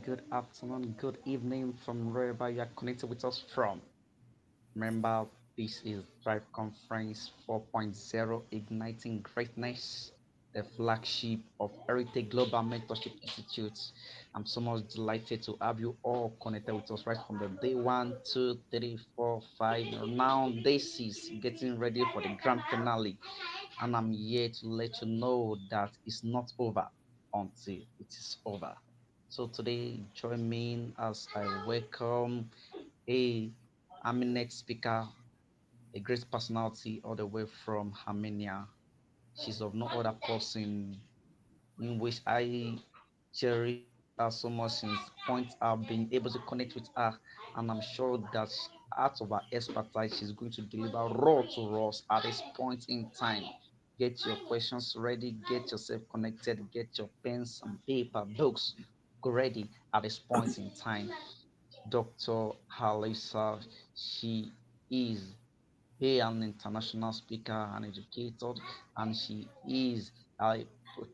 good afternoon, good evening from wherever you are connected with us from. Remember, this is Drive Conference 4.0 Igniting Greatness, the flagship of Heritage Global Mentorship Institute. I'm so much delighted to have you all connected with us right from the day one, two, three, four, five. Now, this is getting ready for the grand finale, and I'm here to let you know that it's not over until it is over. So today, join me as I welcome a eminent speaker, a great personality all the way from Armenia. She's of no other person in which I cherish her so much since point I've been able to connect with her, and I'm sure that out of her expertise, she's going to deliver raw to us at this point in time. Get your questions ready, get yourself connected, get your pens and paper, books ready at this point in time. Dr. Alesa, she is an international speaker and educator, and she is a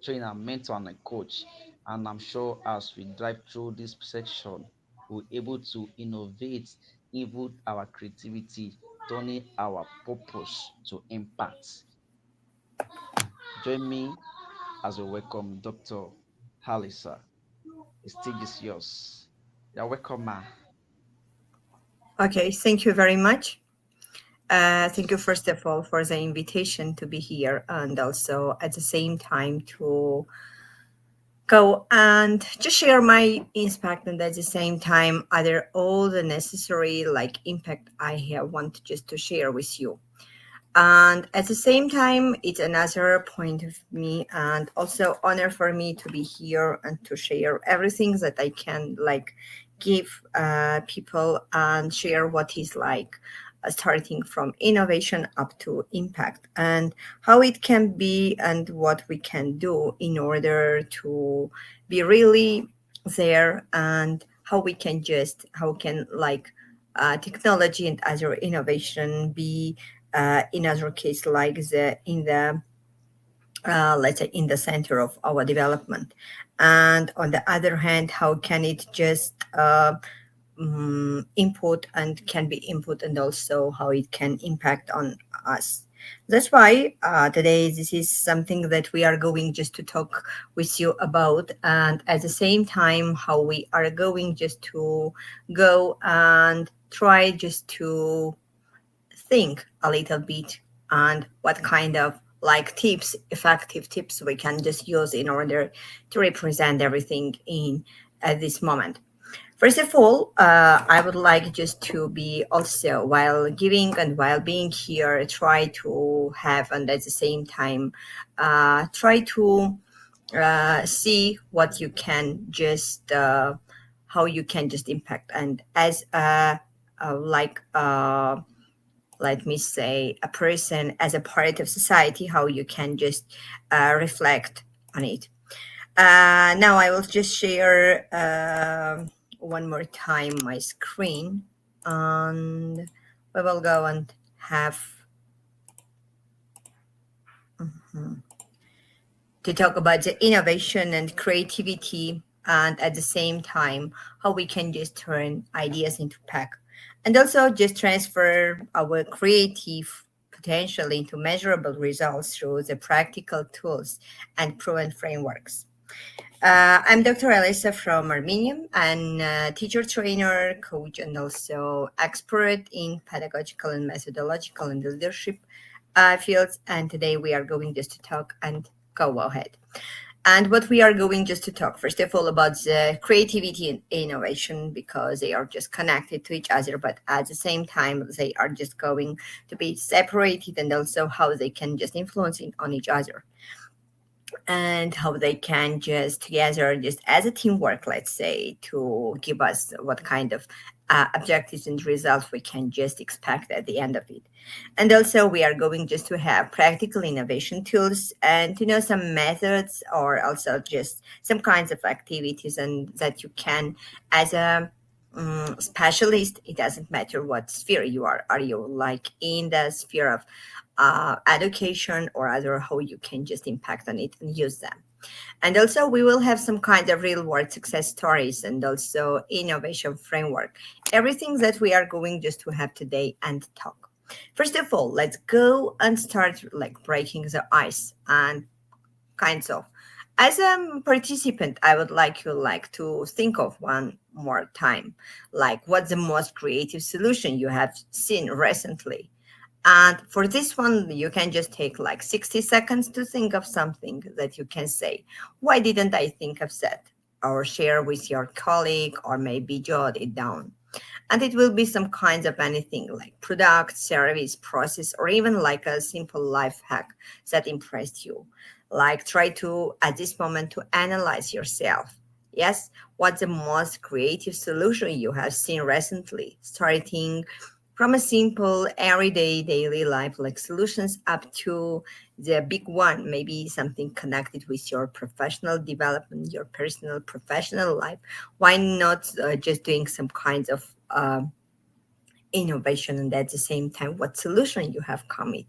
trainer, mentor, and a coach. And I'm sure as we drive through this section, we're able to innovate, even our creativity, turning our purpose to impact. Join me as we welcome Dr. Halisa. The stage is yours. You're welcome, ma. Okay, thank you very much. Thank you, first of all, for the invitation to be here and also at the same time to go and just share my impact and at the same time other all the necessary like impact I have want just to share with you. And at the same time, it's another point of me and also honor for me to be here and to share everything that I can like give people and share what is like starting from innovation up to impact and how it can be and what we can do in order to be really there and how we can just how can like technology and other innovation be in other case like the in the let's say in the center of our development and on the other hand how can it just input and can be input and also how it can impact on us. That's why today this is something that we are going just to talk with you about and at the same time how we are going just to go and try just to think a little bit and what kind of like tips, effective tips we can just use in order to represent everything in at this moment. First of all, I would like just to be also while giving and while being here, try to have and at the same time try to see what you can just how you can just impact and as like let me say a person as a part of society how you can just reflect on it. Now I will just share one more time my screen and we will go and have to talk about the innovation and creativity and at the same time how we can just turn ideas into pack and also just transfer our creative potential into measurable results through the practical tools and proven frameworks. I'm Dr. Alesa from Armenia. I'm a teacher, trainer, coach, and also expert in pedagogical and methodological and leadership fields. And today we are going just to talk and go ahead. And what we are going just to talk, first of all, about the creativity and innovation, because they are just connected to each other, but at the same time, they are just going to be separated and also how they can just influence on each other and how they can just together just as a teamwork let's say to give us what kind of objectives and results we can just expect at the end of it. And also we are going just to have practical innovation tools and to know some methods or also just some kinds of activities and that you can as a specialist, it doesn't matter what sphere you are you like in the sphere of education or other how you can just impact on it and use them. And also, we will have some kind of real world success stories and also innovation framework. Everything that we are going just to have today and talk. First of all, let's go and start like breaking the ice and kinds of. As a participant, I would like you like to think of one more time, like what's the most creative solution you have seen recently. And for this one, you can just take like 60 seconds to think of something that you can say. Why didn't I think of that? Or share with your colleague, or maybe jot it down. And it will be some kinds of anything like product, service, process, or even like a simple life hack that impressed you. Like try to, at this moment, to analyze yourself. Yes, what's the most creative solution you have seen recently? Starting from a simple everyday daily life like solutions up to the big one, maybe something connected with your professional development, your personal professional life. Why not just doing some kinds of innovation, and at the same time what solution you have come with?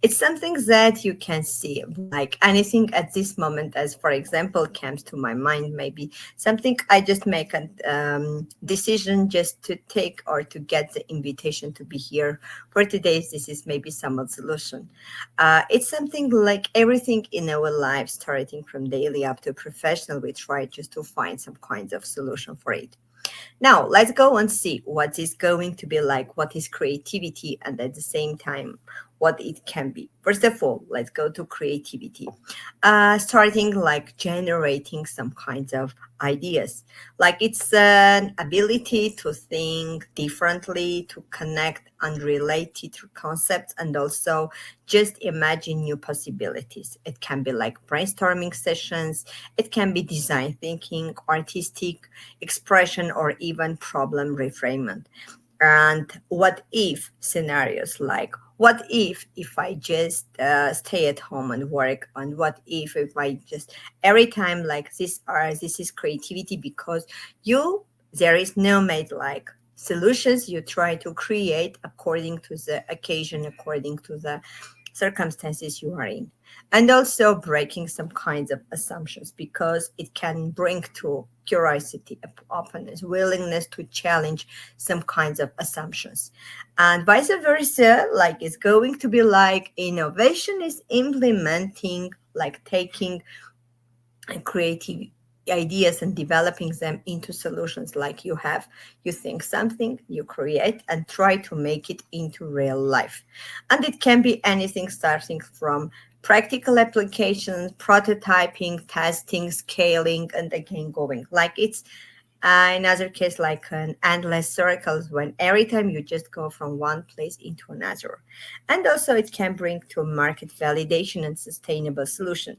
It's something that you can see like anything at this moment. As for example comes to my mind, maybe something I just make a decision just to take or to get the invitation to be here for today. This is maybe some solution. It's something like everything in our life, starting from daily up to professional, we try just to find some kind of solution for it. Now, let's go and see what is going to be like, what is creativity, and at the same time, what it can be. First of all, let's go to creativity. Starting like generating some kinds of ideas. Like it's an ability to think differently, to connect unrelated concepts, and also just imagine new possibilities. It can be like brainstorming sessions, it can be design thinking, artistic expression, or even problem reframing. And what if scenarios, like what if I just stay at home and work, and what if I just every time like this is creativity, because you there is no made like solutions, you try to create according to the occasion, according to the circumstances you are in. And also breaking some kinds of assumptions, because it can bring to curiosity, openness, willingness to challenge some kinds of assumptions. And vice versa, like it's going to be like innovation is implementing, like taking creative ideas and developing them into solutions. Like you think something, you create and try to make it into real life. And it can be anything, starting from practical applications, prototyping, testing, scaling, and again going like it's another case like an endless circles, when every time you just go from one place into another. And also it can bring to market validation and sustainable solution.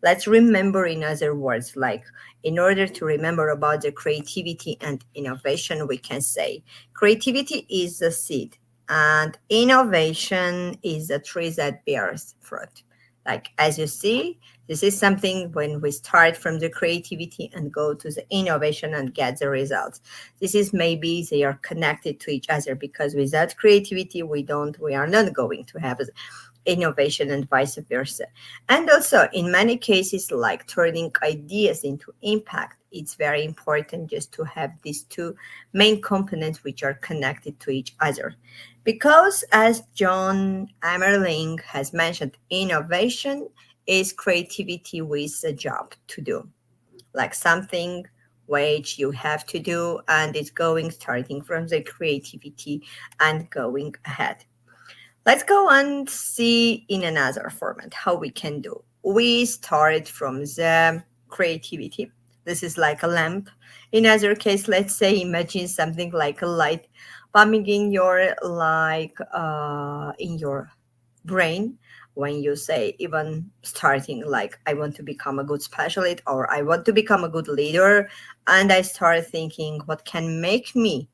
Let's remember, in other words, like in order to remember about the creativity and innovation, we can say creativity is a seed and innovation is a tree that bears fruit. Like as you see, this is something when we start from the creativity and go to the innovation and get the results. This is maybe they are connected to each other, because without creativity, we are not going to have innovation and vice versa. And also in many cases, like turning ideas into impact, it's very important just to have these two main components which are connected to each other. Because as John Amerling has mentioned, innovation is creativity with a job to do, like something which you have to do, and it's going starting from the creativity and going ahead. Let's go and see in another format how we can do. We start from the creativity. This is like a lamp. In other case, let's say imagine something like a light bombing in your in your brain, when you say even starting like I want to become a good specialist or I want to become a good leader, and I start thinking what can make me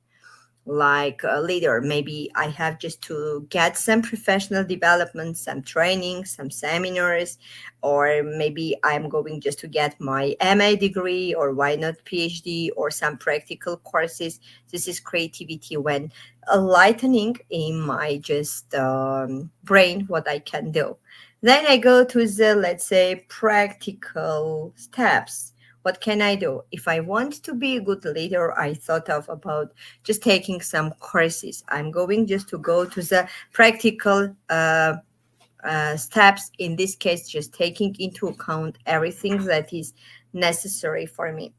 like a leader. Maybe I have just to get some professional development, some training, some seminars, or maybe I'm going just to get my MA degree, or why not PhD, or some practical courses. This is creativity, when a lightening in my just brain what I can do. Then I go to the, let's say, practical steps. What can I do? If I want to be a good leader, I thought of about just taking some courses. I'm going just to go to the practical steps. In this case, just taking into account everything that is necessary for me.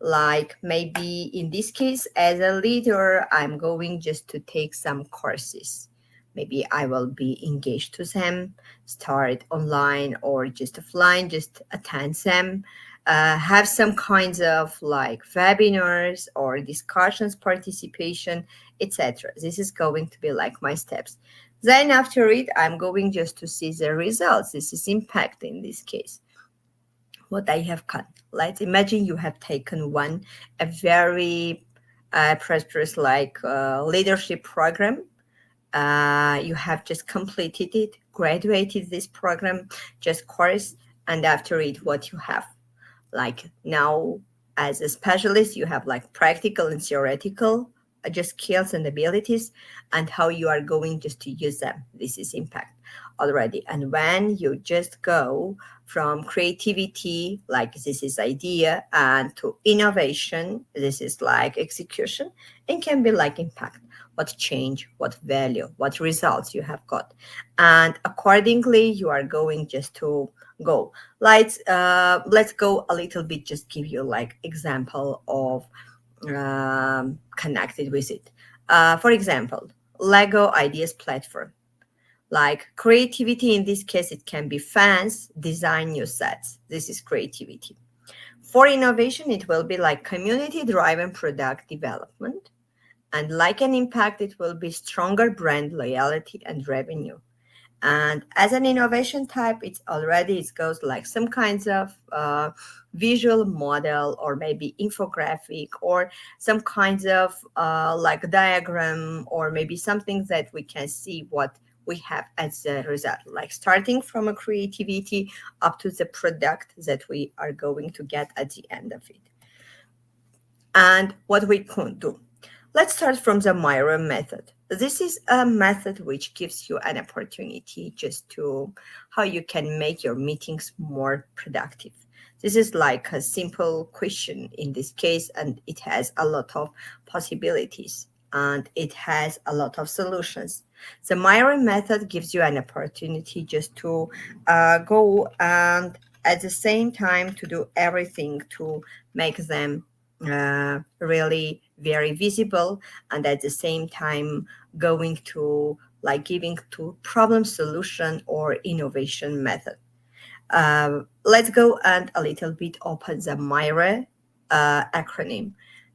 Like maybe in this case, as a leader, I'm going just to take some courses. Maybe I will be engaged to them, start online or just offline, just attend them, have some kinds of like webinars or discussions, participation, etc. This is going to be like my steps. Then after it, I'm going just to see the results. This is impact in this case. What I have cut. Let's imagine you have taken a very prosperous like leadership program. You have just completed it, graduated this program, just course, and after it, what you have. Like now, as a specialist, you have like practical and theoretical just skills and abilities, and how you are going just to use them. This is impact already. And when you just go from creativity, like this is idea, and to innovation, this is like execution, it can be like impact. What change, what value, what results you have got, and accordingly you are going just to go. Let's go a little bit. Just give you like example of connected with it. For example, Lego Ideas Platform. Like creativity in this case, it can be fans design new sets. This is creativity. For innovation, it will be like community-driven product development. And like an impact, it will be stronger brand loyalty and revenue. And as an innovation type, it goes like some kinds of visual model or maybe infographic or some kinds of like diagram or maybe something that we can see what we have as a result, like starting from a creativity up to the product that we are going to get at the end of it. And what we can do. Let's start from the Myra method. This is a method which gives you an opportunity just to how you can make your meetings more productive. This is like a simple question in this case, and it has a lot of possibilities and it has a lot of solutions. The Myra method gives you an opportunity just to go and at the same time to do everything to make them really very visible, and at the same time going to like giving to problem solution or innovation method. Let's go and a little bit open the Myra acronym.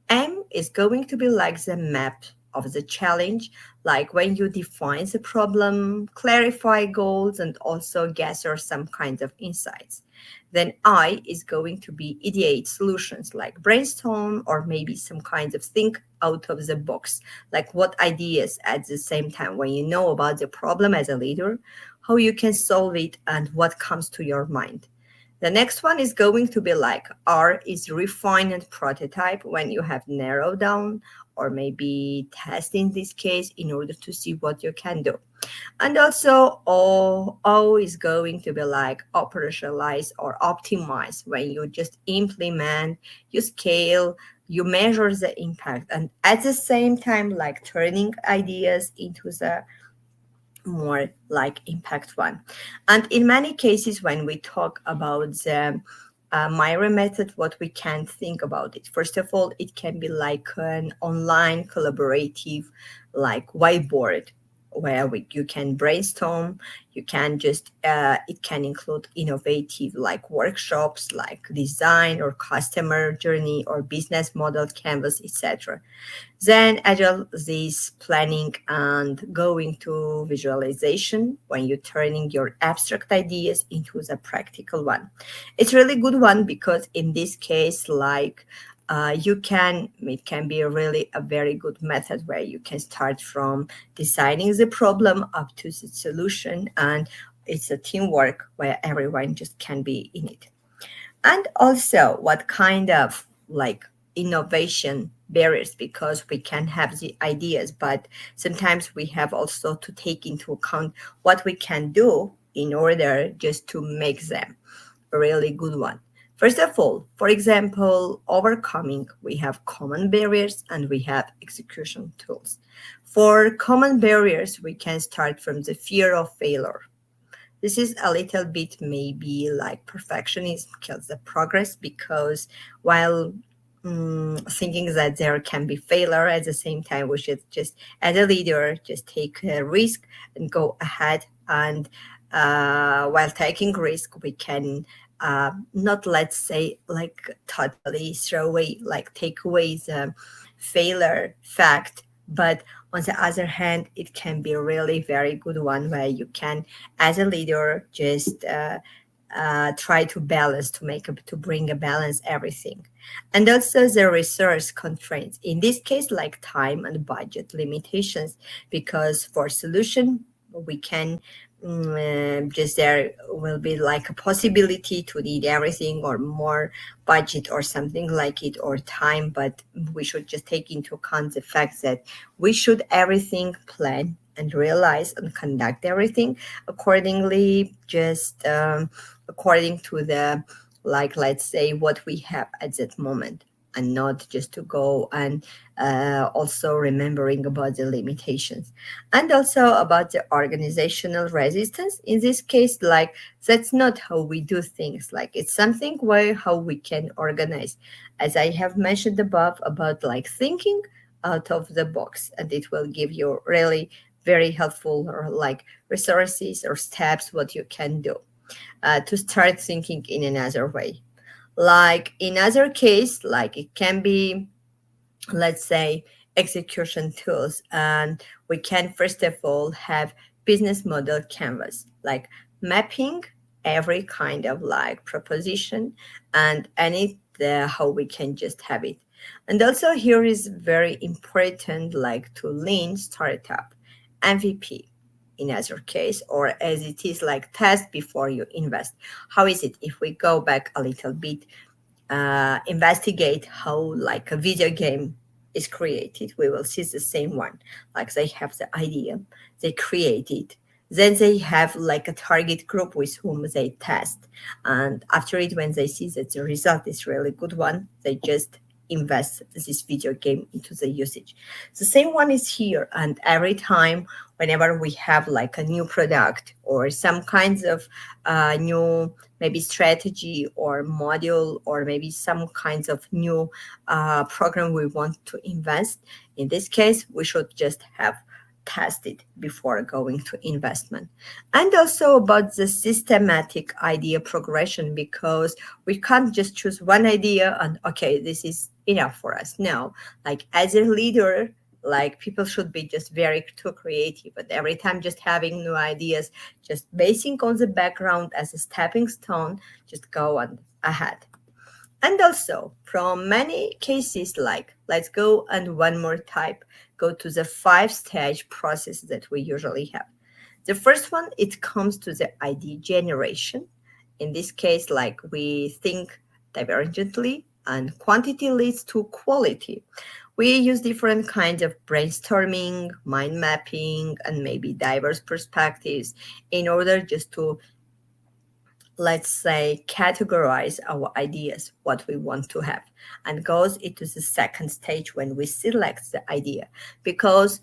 M is going to be like the map of the challenge, like when you define the problem, clarify goals, and also gather some kinds of insights. Then I is going to be ideate solutions, like brainstorm or maybe some kinds of think out of the box, like what ideas at the same time when you know about the problem as a leader, how you can solve it and what comes to your mind. The next one is going to be like R is refine and prototype, when you have narrowed down or maybe test in this case in order to see what you can do. And also O is going to be like operationalize or optimize, when you just implement, you scale, you measure the impact, and at the same time like turning ideas into the more like impact one. And in many cases when we talk about the Myra method, what we can think about it. First of all, it can be like an online collaborative like whiteboard where you can brainstorm, you can just, it can include innovative like workshops, like design or customer journey or business model canvas, etc. Then agile is planning and going to visualization, when you're turning your abstract ideas into the practical one. It's really good one because in this case, like it can be really a very good method where you can start from deciding the problem up to the solution, and it's a teamwork where everyone just can be in it. And also what kind of like innovation barriers, because we can have the ideas, but sometimes we have also to take into account what we can do in order just to make them a really good one. First of all, for example, overcoming, we have common barriers and we have execution tools. For common barriers, we can start from the fear of failure. This is a little bit maybe like perfectionism kills the progress, because while thinking that there can be failure, at the same time we should just, as a leader, just take a risk and go ahead. And while taking risk, we can not, let's say, like totally throw away, like take away the failure fact, but on the other hand, it can be a really very good one where you can, as a leader, just try to balance, to make up, to bring a balance everything. And also the resource constraints, in this case like time and budget limitations, because for solution we can just, there will be like a possibility to need everything or more budget or something like it, or time, but we should just take into account the fact that we should everything plan and realize and conduct everything accordingly, just according to the, like, let's say what we have at that moment, and not just to go and also remembering about the limitations. And also about the organizational resistance, in this case, like that's not how we do things, like it's something where how we can organize, as I have mentioned above, about like thinking out of the box, and it will give you really very helpful or like resources or steps what you can do to start thinking in another way. Like in other case, like it can be, let's say, execution tools, and we can first of all have business model canvas, like mapping every kind of like proposition and any the how we can just have it. And also here is very important, like to lean startup MVP in other case, or as it is like test before you invest. How is it if we go back a little bit, investigate how like a video game is created, we will see the same one. Like they have the idea, they create it, then they have like a target group with whom they test, and after it, when they see that the result is really good one, they just invest this video game into the usage. The same one is here, and every time whenever we have like a new product or some kinds of new maybe strategy or module, or maybe some kinds of new program we want to invest, in this case we should just have tested before going to investment. And also about the systematic idea progression, because we can't just choose one idea and okay, this is enough for us. No, like as a leader, like people should be just very too creative, but every time just having new ideas, just basing on the background as a stepping stone, just go on ahead. And also from many cases, like let's go and one more type, go to the 5-stage process that we usually have. The first one, it comes to the idea generation. In this case, like we think divergently and quantity leads to quality. We use different kinds of brainstorming, mind mapping, and maybe diverse perspectives in order just to, let's say, categorize our ideas, what we want to have, and goes into the second stage when we select the idea. Because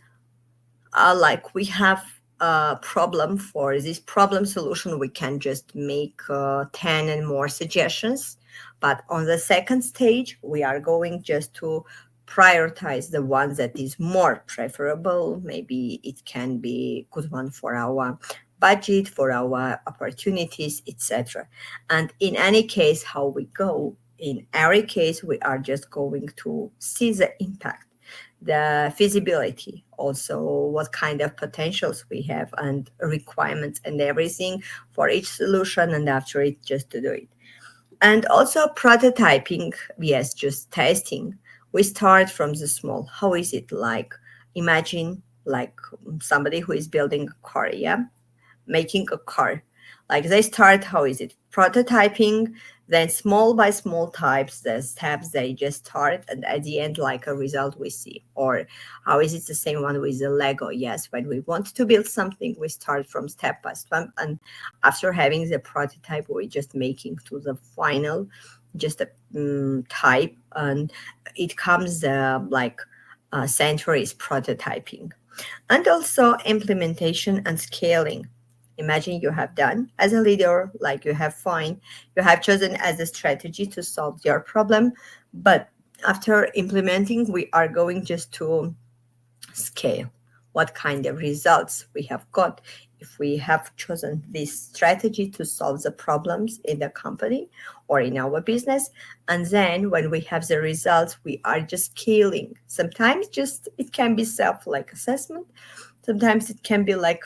like we have a problem, for this problem solution, we can just make 10 and more suggestions. But on the second stage, we are going just to prioritize the one that is more preferable. Maybe it can be good one for our budget, for our opportunities, etc. And in any case, how we go, in every case, we are just going to see the impact, the feasibility, also what kind of potentials we have and requirements and everything for each solution, and after it, just to do it. And also prototyping, yes, just testing. We start from the small. How is it like? Imagine like somebody who is building a car, yeah? Making a car. Like they start, how is it? Prototyping, Then small by small types, the steps they just start, and at the end, like a result we see. Or how is it the same one with the Lego? Yes, when we want to build something, we start from step by step, and after having the prototype, we just making to the final, just a type, and it comes center is prototyping, and also implementation and scaling. Imagine you have done as a leader, like you have fine, you have chosen as a strategy to solve your problem, but after implementing, we are going just to scale what kind of results we have got if we have chosen this strategy to solve the problems in the company or in our business. And then when we have the results, we are just scaling. Sometimes just it can be self like assessment, sometimes it can be like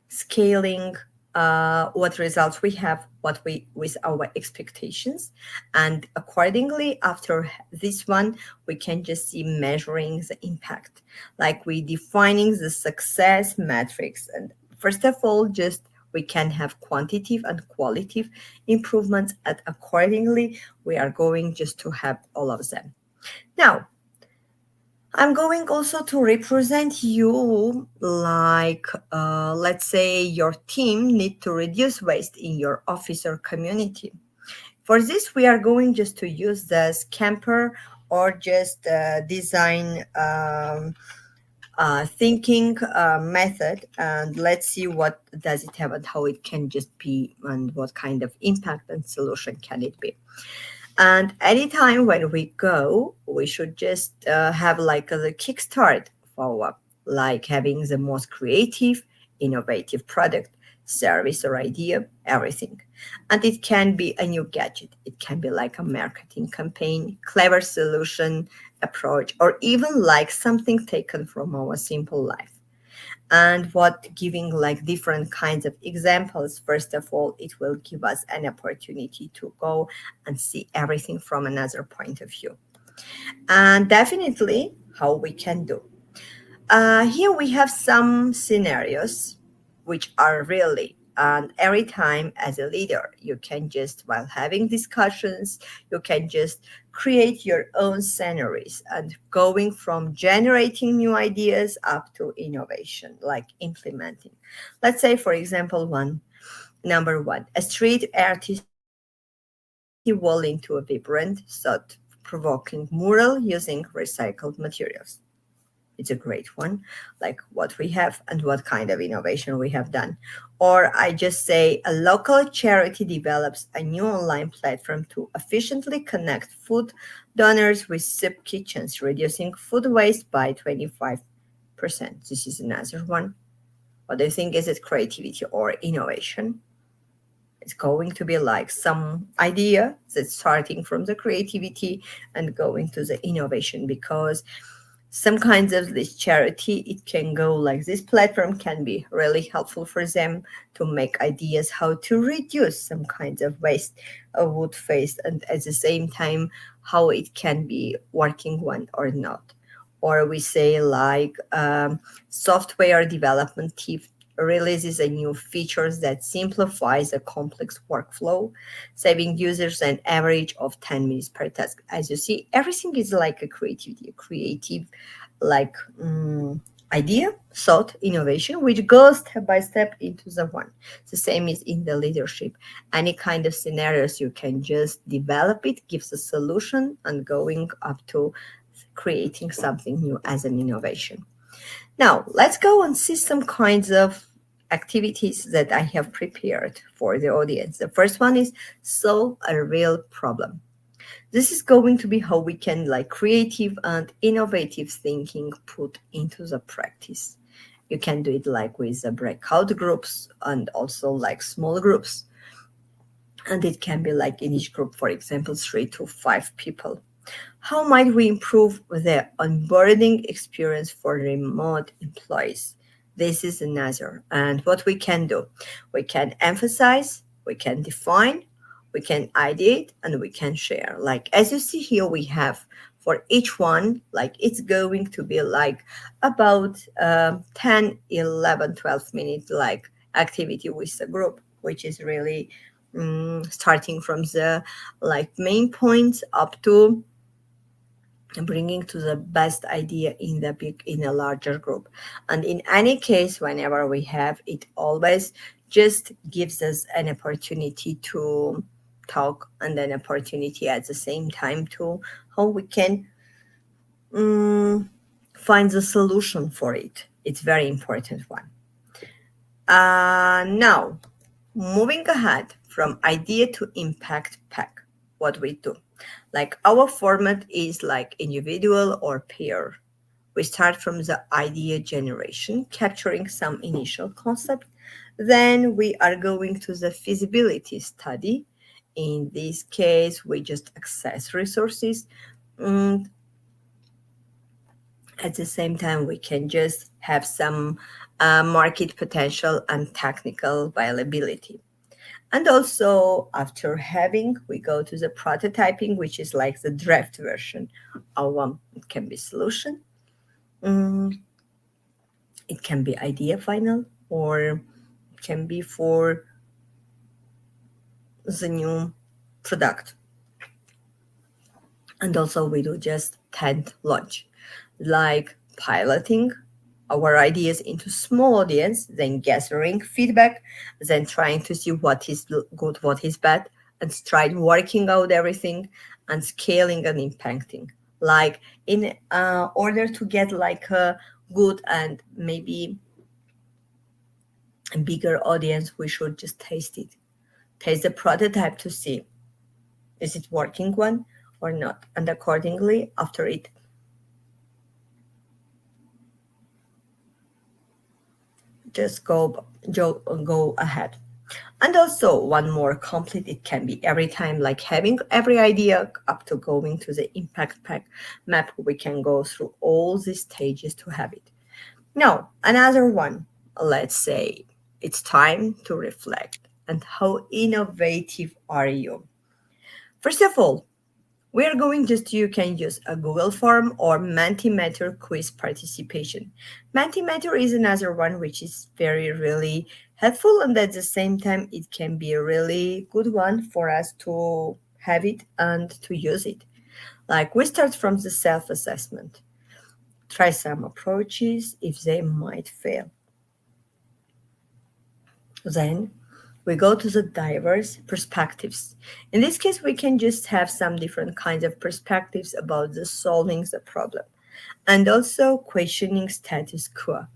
scaling what results we have, what we with our expectations, and accordingly after this one we can just see measuring the impact, like we defining the success metrics. And first of all, just we can have quantitative and qualitative improvements, and accordingly we are going just to have all of them. Now I'm going also to represent you like, let's say your team need to reduce waste in your office or community. For this, we are going just to use the Scamper or just design thinking method. And let's see what does it have and how it can just be and what kind of impact and solution can it be. And anytime when we go, we should just have like a kickstart follow-up, like having the most creative, innovative product, service, or idea, everything. And it can be a new gadget. It can be like a marketing campaign, clever solution approach, or even like something taken from our simple life. And what giving like different kinds of examples, first of all, it will give us an opportunity to go and see everything from another point of view. And definitely how we can do. Here we have some scenarios which are really, and every time as a leader, you can just, while having discussions, you can just create your own scenarios and going from generating new ideas up to innovation, like implementing. Let's say, for example, number one, a street artist wall into a vibrant, thought-provoking mural using recycled materials. It's a great one, like what we have and what kind of innovation we have done. Or I just say a local charity develops a new online platform to efficiently connect food donors with soup kitchens, reducing food waste by 25%. This is another one. What do you think? Is it creativity or innovation? It's going to be like some idea that's starting from the creativity and going to the innovation, because some kinds of this charity, it can go like this platform can be really helpful for them to make ideas how to reduce some kinds of waste of wood waste, and at the same time how it can be working one or not. Or we say like software development team releases a new features that simplifies a complex workflow, saving users an average of 10 minutes per task. As you see, everything is like a creative, like idea, thought, innovation, which goes step by step into the one. The same is in the leadership. Any kind of scenarios, you can just develop it, gives a solution, and going up to creating something new as an innovation. Now, let's go and see some kinds of activities that I have prepared for the audience. The first one is solve a real problem. This is going to be how we can like creative and innovative thinking put into the practice. You can do it like with the breakout groups and also like small groups. And it can be like in each group, for example, 3 to 5 people. How might we improve the onboarding experience for remote employees? This is another. And what we can do, we can emphasize, we can define, we can ideate, and we can share. Like as you see here, we have for each one, like it's going to be like about 10, 11, 12 minutes like activity with the group, which is really starting from the main points up to bringing to the best idea in a larger group. And in any case, whenever we have it, always just gives us an opportunity to talk, and an opportunity at the same time to how we can um, find the solution for it. It's very important one. Now, moving ahead from idea to impact pack, what we do. Our format is like individual or pair. We start from the idea generation, capturing some initial concept. Then we are going to the feasibility study. In this case, we just access resources. And at the same time, we can just have some market potential and technical viability. And also, after having, we go to the prototyping, which is like the draft version of it can be solution, mm, it can be idea final, or it can be for the new product. And also, we do just 10th launch, like piloting our ideas into small audience, then gathering feedback, then trying to see what is good, what is bad, and try working out everything and scaling and impacting. In order to get a good and maybe a bigger audience, we should just taste the prototype to see is it working one or not, and accordingly after it just go ahead. And also one more complete, it can be every time, like having every idea up to going to the impact pack map, we can go through all these stages to have it. Now another one, let's say it's time to reflect. And how innovative are you? First of all, we are going just, you can use a Google form or Mentimeter quiz participation. Mentimeter is another one which is very, really helpful, and at the same time, it can be a really good one for us to have it and to use it. We start from the self-assessment. Try some approaches if they might fail. Then we go to the diverse perspectives. In this case, we can just have some different kinds of perspectives about the solving the problem, and also questioning status quo.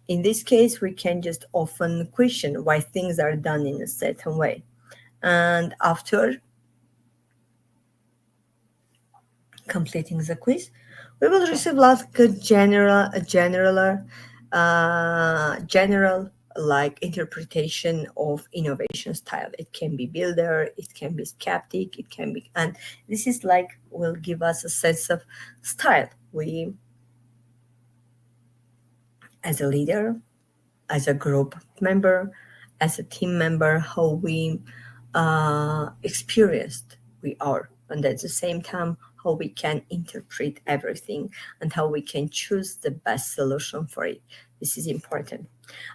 In this case, we can just often question why things are done in a certain way. And after completing the quiz, we will receive general interpretation of innovation style. It can be builder, it can be skeptic, it can be, and this is will give us a sense of style. We, as a leader, as a group member, as a team member, how we experienced we are, and at the same time how we can interpret everything and how we can choose the best solution for it. This is important.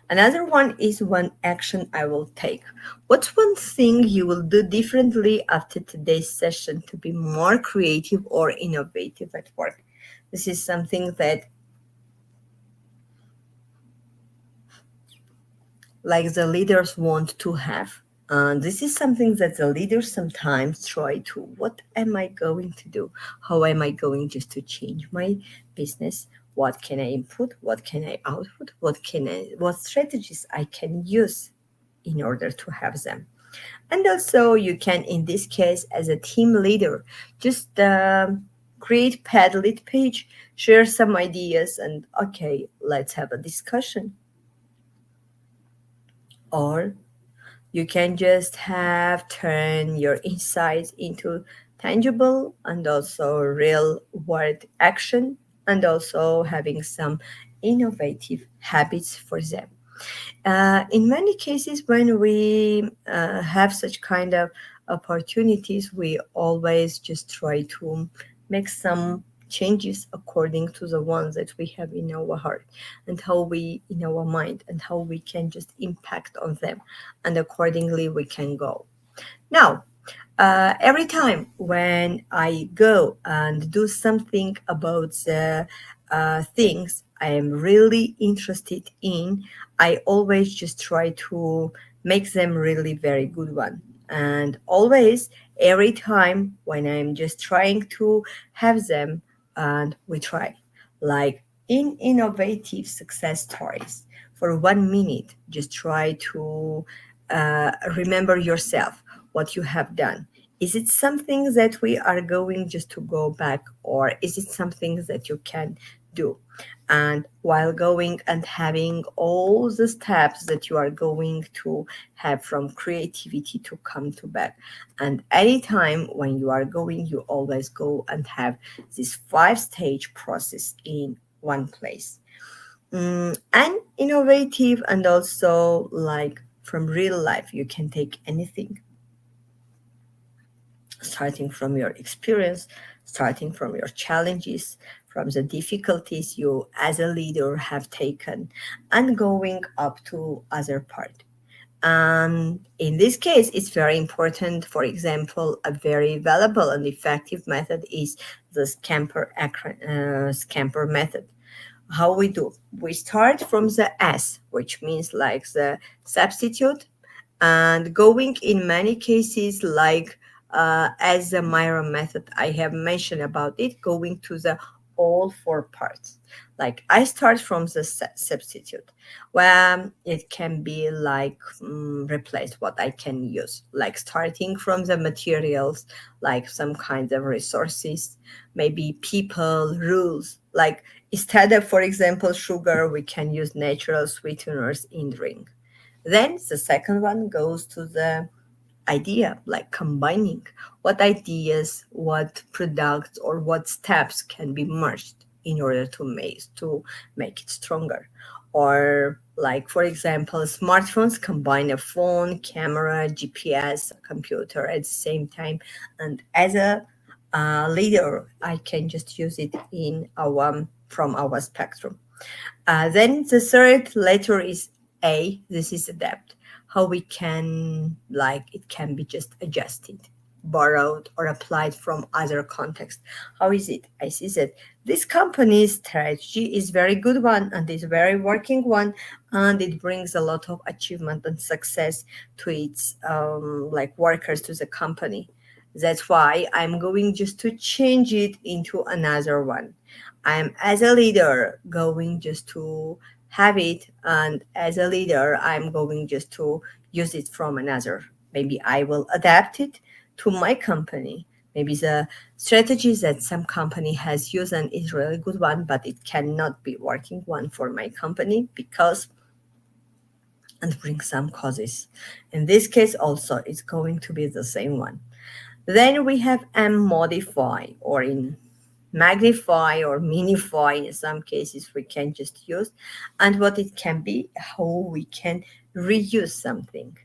Another one is one action I will take. What's one thing you will do differently after today's session to be more creative or innovative at work? This is something that the leaders want to have. This is something that the leaders sometimes try to, what am I going to do? How am I going just to change my business? What can I input? What can I output? What strategies I can use in order to have them? And also you can, in this case, as a team leader, just create Padlet page, share some ideas, and okay, let's have a discussion. Or you can just turn your insights into tangible and also real world action, and also having some innovative habits for them. In many cases, when we have such kind of opportunities, we always just try to make some changes according to the ones that we have in our heart and how we in our mind, and how we can just impact on them, and accordingly we can go. Now, every time when I go and do something about the things I am really interested in, I always just try to make them really very good one. And always, every time when I'm just trying to have them, and we try, like in innovative success stories, for 1 minute, just try to remember yourself what you have done. Is it something that we are going just to go back, or is it something that you can do? And while going and having all the steps that you are going to have from creativity to come to back, and anytime when you are going, you always go and have this 5 stage process in one place. And innovative, and also like from real life, you can take anything, starting from your experience, starting from your challenges, from the difficulties you as a leader have taken, and going up to other part. And in this case, it's very important. For example, a very valuable and effective method is the scamper method. How we do? We start from the S, which means like the substitute, and going in many cases like as the Myra method I have mentioned about it, going to the all 4 parts. Like I start from the substitute, where it can be like replace what I can use, like starting from the materials, like some kind of resources, maybe people, rules, like instead of, for example, sugar, we can use natural sweeteners in drink. Then the second one goes to the idea, like combining what ideas, what products, or what steps can be merged in order to make it stronger. Or like, for example, smartphones combine a phone, camera, GPS, computer at the same time. And as a leader, I can just use it in our from our spectrum. Then the third letter is A. This is adapt. How we can, like, it can be just adjusted, borrowed, or applied from other contexts. How is it? I see that this company's strategy is very good one and is very working one, and it brings a lot of achievement and success to its like workers to the company. That's why I'm going just to change it into another one. I'm as a leader going just to have it, and as a leader I'm going just to use it from another. Maybe I will adapt it to my company. Maybe the strategies that some company has used and is really good one, but it cannot be working one for my company because, and bring some causes. In this case also it's going to be the same one. Then we have M modify, or in magnify or minify. In some cases we can just use, and what it can be, how we can reuse something.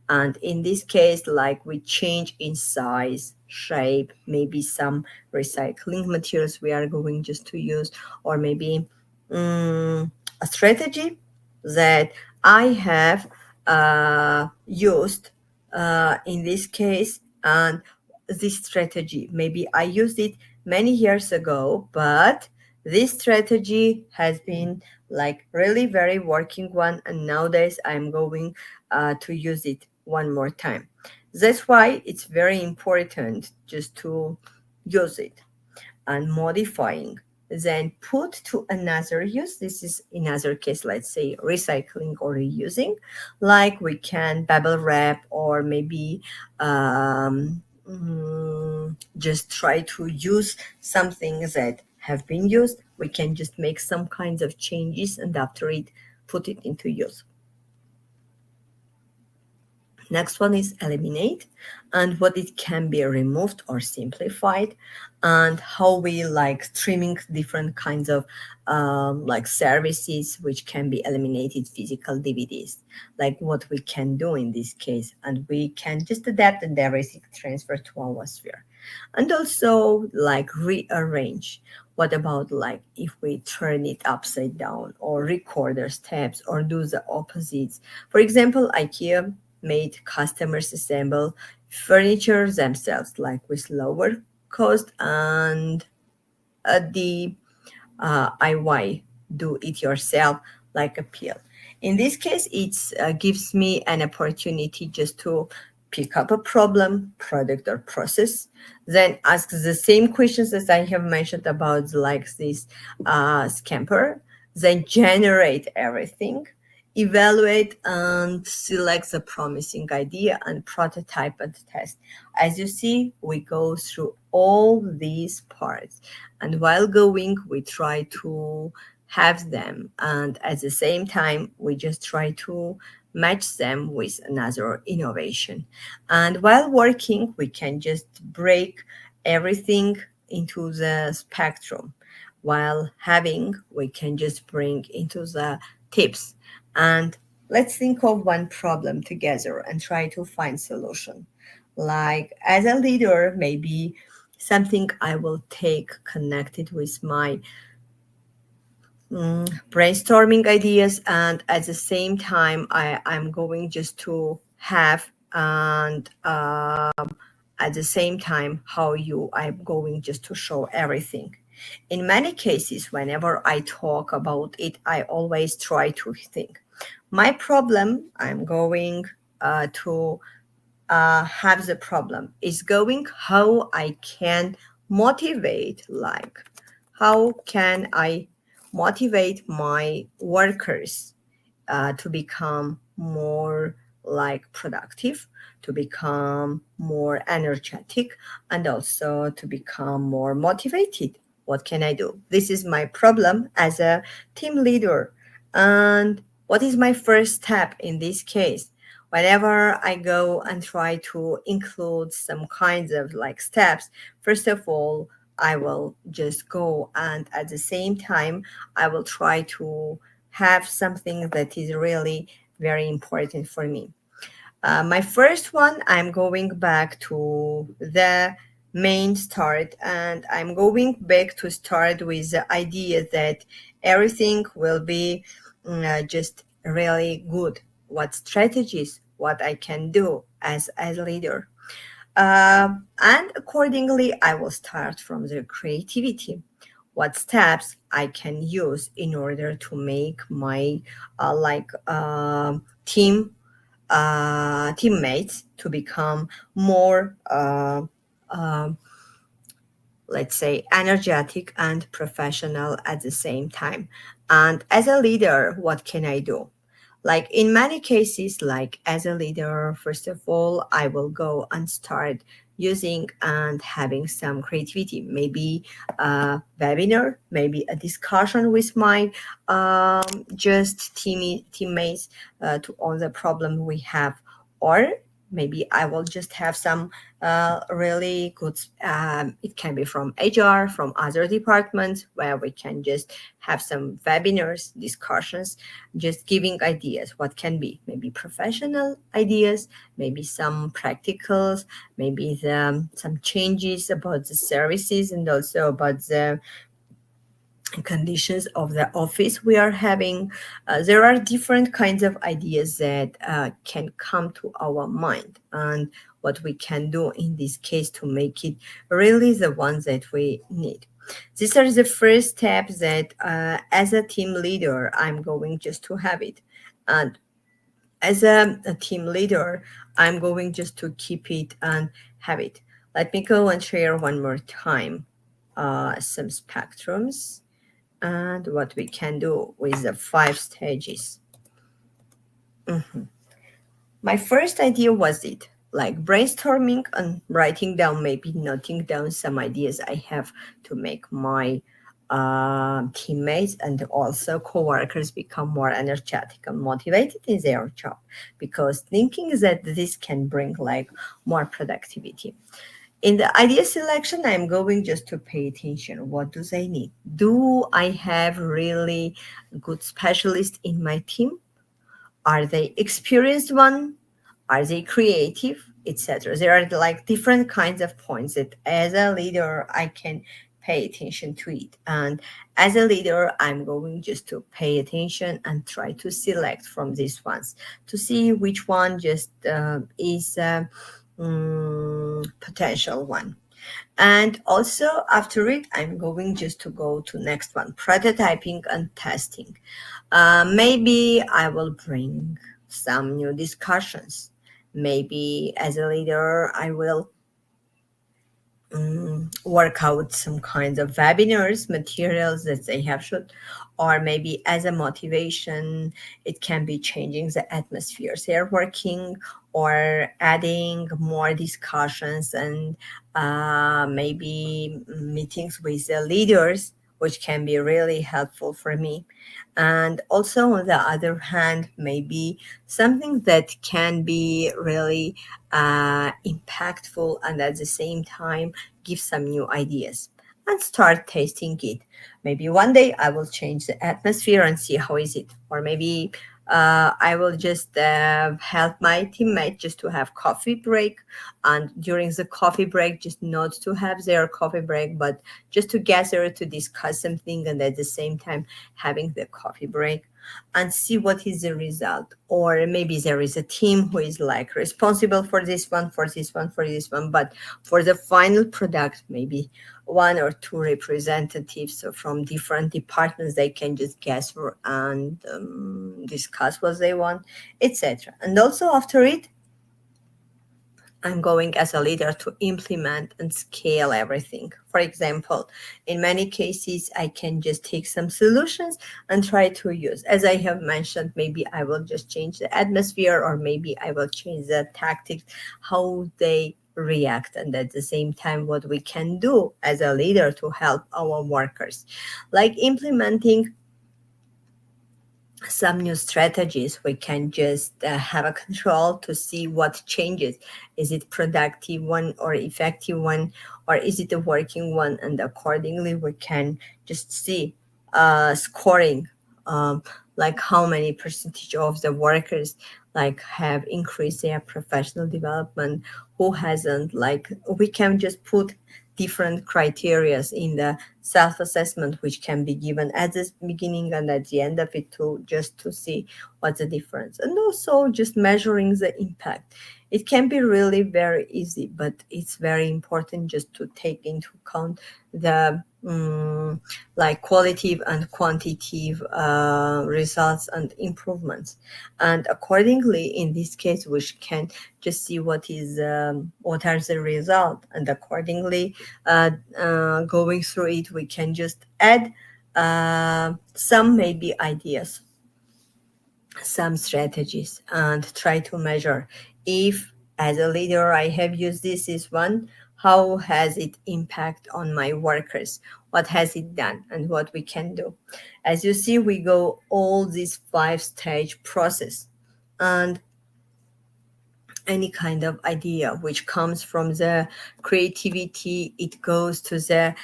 And in this case, like we change in size, shape, maybe some recycling materials we are going just to use, or maybe a strategy that I have used in this case. And this strategy, maybe I used it many years ago, but this strategy has been like really very working one, and nowadays I'm going to use it one more time. That's why it's very important just to use it. And modifying, then put to another use. This is in other case, let's say recycling or reusing, like we can bubble wrap, or maybe just try to use something that have been used. We can just make some kinds of changes, and after it put it into use. Next one is eliminate, and what it can be removed or simplified, and how we like streaming different kinds of like services which can be eliminated, physical DVDs, like what we can do in this case, and we can just adapt and everything transfer to our sphere. And also like rearrange. What about like if we turn it upside down, or record our steps, or do the opposites? For example, IKEA made customers assemble furniture themselves, like with lower cost, and the IY, do it yourself, like appeal. In this case, it gives me an opportunity just to pick up a problem, product, or process, then ask the same questions as I have mentioned about like this scamper, then generate everything, evaluate and select the promising idea and prototype and test. As you see, we go through all these parts, and while going we try to have them, and at the same time we just try to match them with another innovation. And while working we can just break everything into the spectrum. While having, we can just bring into the tips. And let's think of one problem together and try to find solution. Like as a leader, maybe something I will take connected with my brainstorming ideas, and at the same time I'm going just to have, and at the same time how you I'm going just to show everything. In many cases whenever I talk about it, I always try to think my problem. I'm going to have the problem is going how I can motivate, like how can I motivate my workers to become more like productive, to become more energetic, and also to become more motivated. What can I do? This is my problem as a team leader. And what is my first step in this case? Whenever I go and try to include some kinds of like steps, first of all, I will just go and at the same time, I will try to have something that is really very important for me. My first one, I'm going back to the main start, and I'm going back to start with the idea that everything will be just really good. What strategies, what I can do as a leader. And accordingly, I will start from the creativity. What steps I can use in order to make my teammates to become more let's say energetic and professional at the same time. And as a leader, what can I do? Like in many cases, like as a leader, first of all, I will go and start using and having some creativity, maybe a webinar, maybe a discussion with my just teammates to on the problem we have, or maybe I will just have some really good, it can be from HR, from other departments, where we can just have some webinars, discussions, just giving ideas. What can be? Maybe professional ideas, maybe some practicals, maybe some changes about the services and also about the conditions of the office we are having. There are different kinds of ideas that can come to our mind, and what we can do in this case to make it really the ones that we need. These are the first steps that as a team leader, I'm going just to have it. And as a team leader, I'm going just to keep it and have it. Let me go and share one more time some spectrums and what we can do with the 5 stages. My first idea was it, like brainstorming and writing down, maybe noting down some ideas I have to make my teammates and also co-workers become more energetic and motivated in their job, because thinking that this can bring like more productivity. In the idea selection, I'm going just to pay attention. What do they need? Do I have really good specialists in my team? Are they experienced one? Are they creative, etc.? There are like different kinds of points that as a leader I can pay attention to it. And as a leader, I'm going just to pay attention and try to select from these ones to see which one just is potential one. And also after it, I'm going just to go to next one, prototyping and testing. Maybe I will bring some new discussions. Maybe as a leader, I will work out some kinds of webinars materials that they have should, or maybe as a motivation it can be changing the atmospheres they're working, or adding more discussions and maybe meetings with the leaders, which can be really helpful for me. And also on the other hand, maybe something that can be really impactful and at the same time give some new ideas, and start tasting it. Maybe one day I will change the atmosphere and see how is it, or maybe I will just help my teammate just to have coffee break, and during the coffee break just not to have their coffee break but just to gather to discuss something, and at the same time having the coffee break and see what is the result. Or maybe there is a team who is like responsible for this one, for this one, for this one, but for the final product, maybe one or two representatives from different departments, they can just gather and discuss what they want, etc. And also after it, I'm going as a leader to implement and scale everything. For example, in many cases, I can just take some solutions and try to use. As I have mentioned, maybe I will just change the atmosphere, or maybe I will change the tactics, how they react, and at the same time, what we can do as a leader to help our workers. Like implementing some new strategies, we can just have a control to see what changes. Is it productive one or effective one, or is it a working one? And accordingly we can just see scoring, like how many percentage of the workers like have increased their professional development, who hasn't. Like we can just put different criterias in the self-assessment, which can be given at the beginning and at the end of it, to just to see what's the difference. And also just measuring the impact. It can be really very easy, but it's very important just to take into account the like qualitative and quantitative results and improvements. And accordingly, in this case, we can just see what are the result, and accordingly going through it, we can just add some maybe ideas, some strategies, and try to measure if as a leader I have used this is one, how has it impact on my workers, what has it done, and what we can do. As you see, we go all this 5-stage process, and any kind of idea which comes from the creativity, it goes to the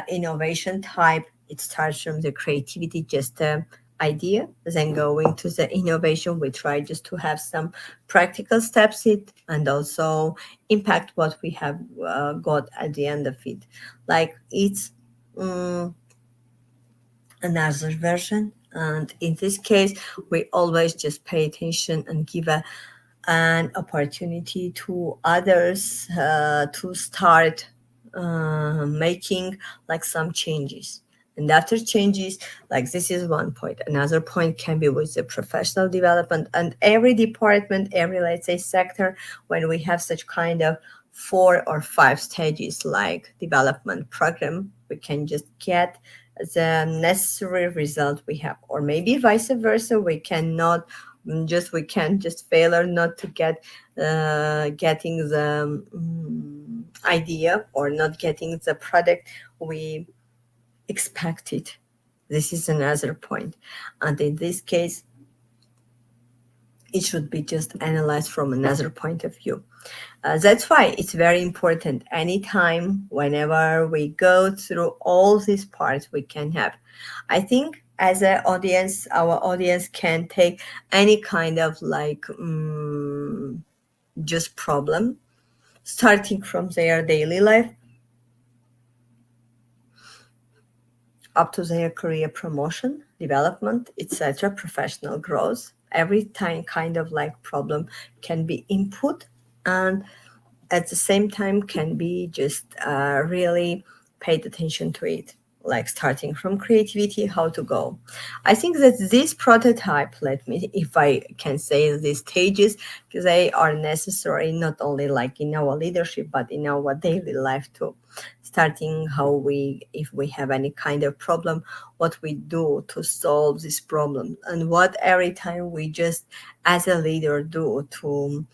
innovation type. It starts from the creativity, just idea, then going to the innovation. We try just to have some practical steps it, and also impact what we have got at the end of it. Like it's another version, and in this case we always just pay attention and give an opportunity to others to start making like some changes. And after changes, like this is one point. Another point can be with the professional development, and every department, every, let's say, sector, when we have such kind of 4 or 5 stages like development program, we can just get the necessary result we have. Or maybe vice versa, we can just fail or not to get getting the idea, or not getting the product we expected. This is another point. And in this case, it should be just analyzed from another point of view. That's why it's very important anytime, whenever we go through all these parts we can have. I think as an audience, our audience can take any kind of like just problem, starting from their daily life up to their career promotion, development, etc., professional growth. Every time kind of like problem can be input, and at the same time can be just really paid attention to it, like starting from creativity, how to go. I think that this prototype, let me, if I can say, these stages, because they are necessary not only like in our leadership but in our daily life too. Starting how we, if we have any kind of problem, what we do to solve this problem, and what every time we just as a leader do to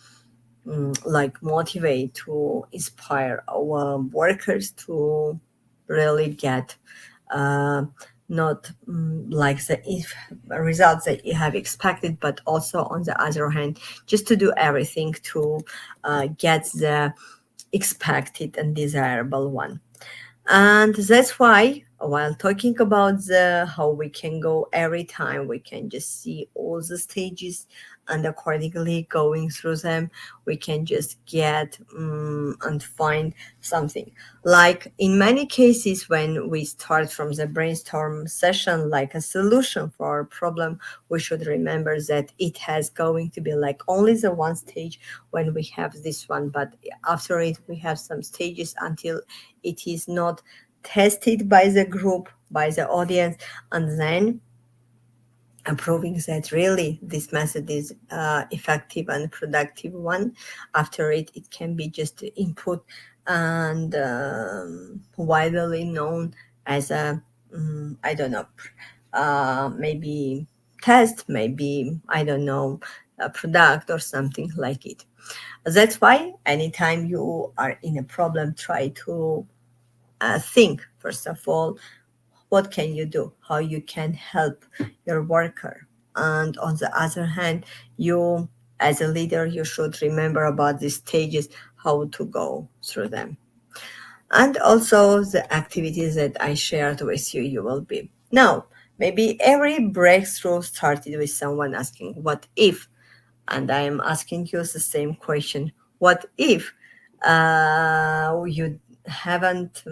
like motivate, to inspire our workers to really get uh, not like the if results that you have expected, but also on the other hand, just to do everything to get the expected and desirable one. And that's why while talking about the how we can go every time, we can just see all the stages, and accordingly going through them, we can just get and find something. Like in many cases, when we start from the brainstorm session, like a solution for our problem, we should remember that it has going to be like only the one stage when we have this one, but after it we have some stages until it is not tested by the group, by the audience, and then proving that really this method is effective and productive one. After it, it can be just input and widely known as a I don't know, maybe test, maybe I don't know, a product or something like it. That's why anytime you are in a problem, try to think first of all, what can you do, how you can help your worker, and on the other hand, you as a leader, you should remember about these stages, how to go through them, and also the activities that I shared with you, you will be now. Maybe every breakthrough started with someone asking what if, and I am asking you the same question. What if you haven't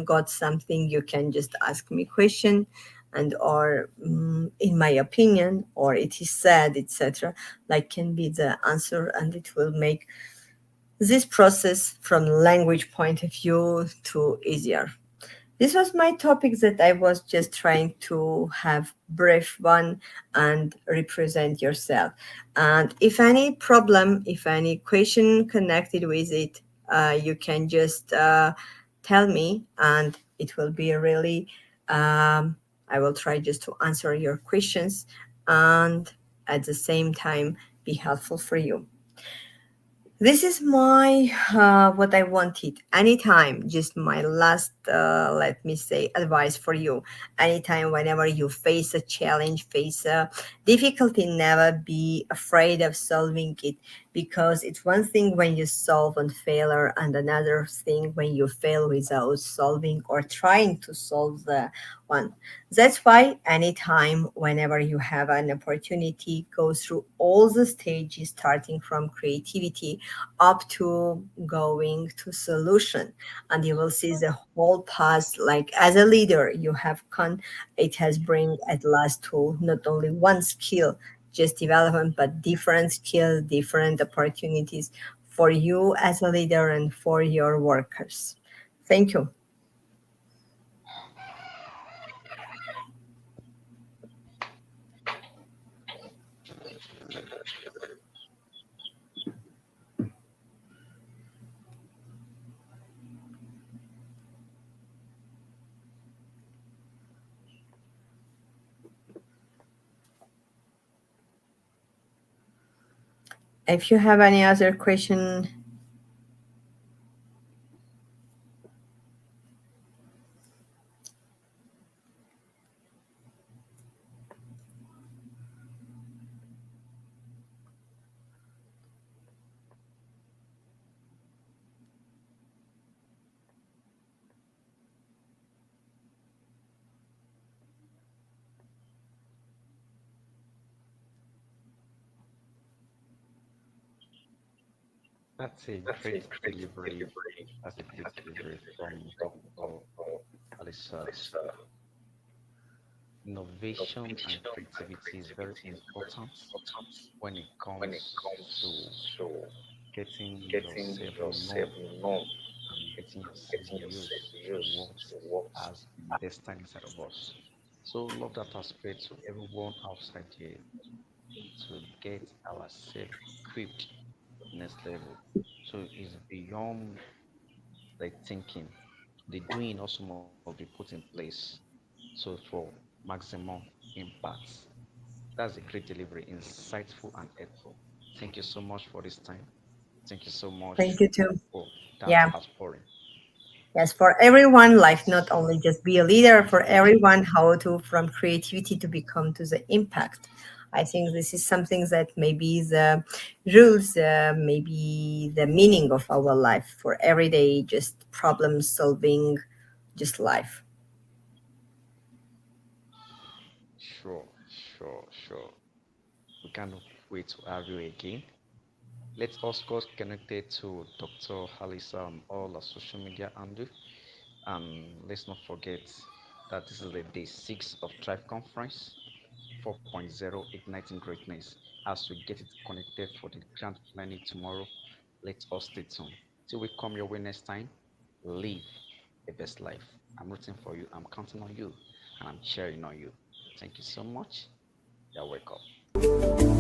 got something? You can just ask me question, and or in my opinion, or it is said, etc. Like can be the answer, and it will make this process from language point of view to easier. This was my topic that I was just trying to have brief one and represent yourself. And if any problem, if any question connected with it, you can just tell me, and it will be really. I will try just to answer your questions, and at the same time be helpful for you. This is my what I wanted. Anytime, just my last, let me say, advice for you. Anytime, whenever you face a challenge, face a difficulty, never be afraid of solving it, because it's one thing when you solve and failure, and another thing when you fail without solving or trying to solve the one. That's why anytime, whenever you have an opportunity, go through all the stages, starting from creativity up to going to solution, and you will see the whole path. Like as a leader, you have it has bring at last to not only one skill just development, but different skills, different opportunities for you as a leader and for your workers. Thank you. If you have any other question, That's a great delivery. That's a great delivery from Dr. Alisa. Innovation and creativity is very important when it comes to getting getting yourself yourself known known and getting getting yourself yourself used to used what to what has destined inside of us. So love that aspect to everyone outside here to get ourselves equipped next level. So it's beyond the thinking. The doing also must be put in place. So for maximum impact. That's a great delivery, insightful and helpful. Thank you so much for this time. Thank you so much Thank you too. for that Yeah. outpouring. Yes, for everyone, life not only just be a leader, for everyone, how to from creativity to become to the impact. I think this is something that maybe the rules, maybe the meaning of our life for everyday just problem solving, just life. Sure, sure. We cannot wait to have you again. Let us get connected to Dr. Halisa on all our social media handle. And let's not forget that this is the day 6 of Thrive Conference 4.0 Igniting Greatness. As we get it connected for the grand planning tomorrow, let us stay tuned. Till we come your way next time, live a best life. I'm rooting for you, I'm counting on you, and I'm cheering on you. Thank you so much. You're welcome.